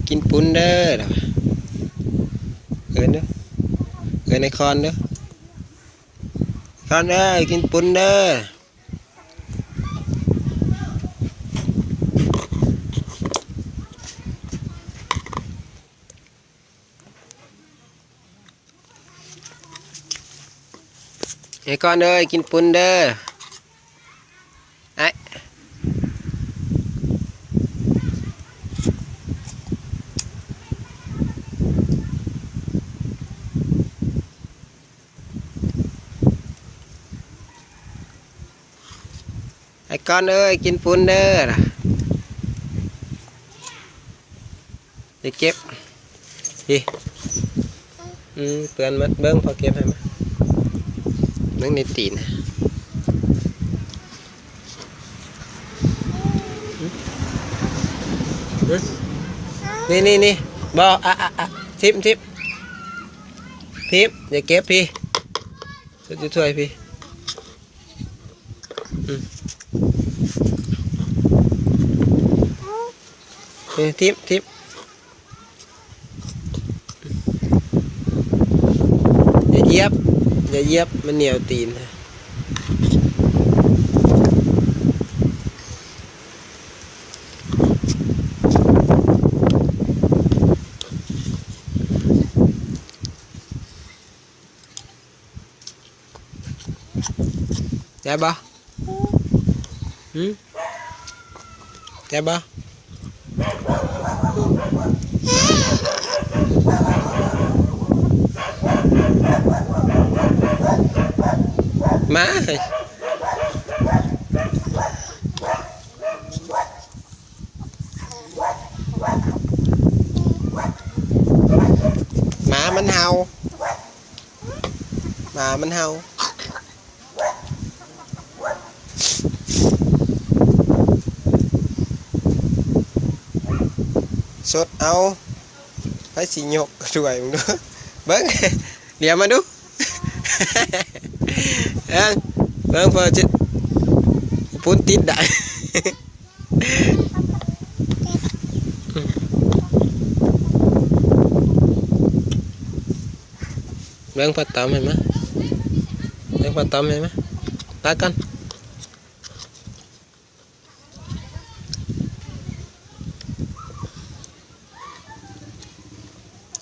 กินปุ้นเด้อเอินเด้อเอินในคอนเด้อคอนเด้อกินปุ้นเด้อไอ้คอนเด้อกินปุ้นเด้อไอ้ไอ้ก้อนเอ้ยกินปุ้นเด้อเดี๋ยวเก็บดิเปลือนมัดเบิ้งพอเก็บให้มาเบิ้งในตีนนี่บอทิมอย่าเก็บพี่ช่วยพี่ทิมอย่าเย็บมันเหนียวตีนได้ปะได้ปะมาหมามันเห่าสดเอาไปสีหยกสวยมึงดูเบิ้งเดี๋ยวมาดูเบิ้งพอจะปุ้นติดได้เบิ้งพอตำเห็นไหมตากัน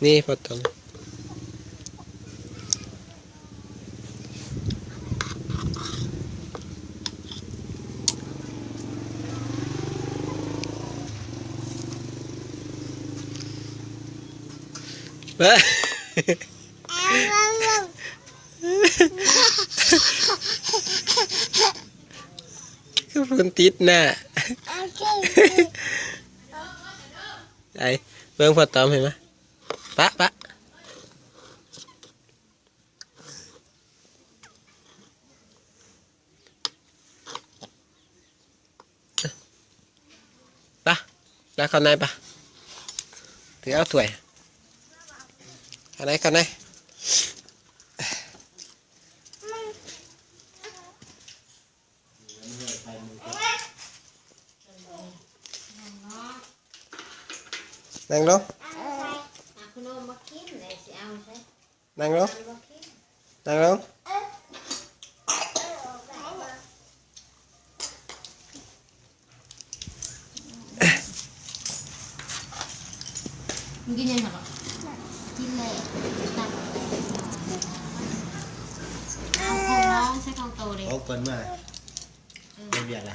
นี่พอตำก็พุ่นติดน่ะไอ้เบิ้งพอตำเห็นไหมปะแล้วข้างในปะถือเอาถ้วยข้างในนั่งลงมึงกินยังไงหรอกินเลยตักเอาของน้องใช้ของโตเลยโอ้เปิดมาเป็นเบียร์อะไร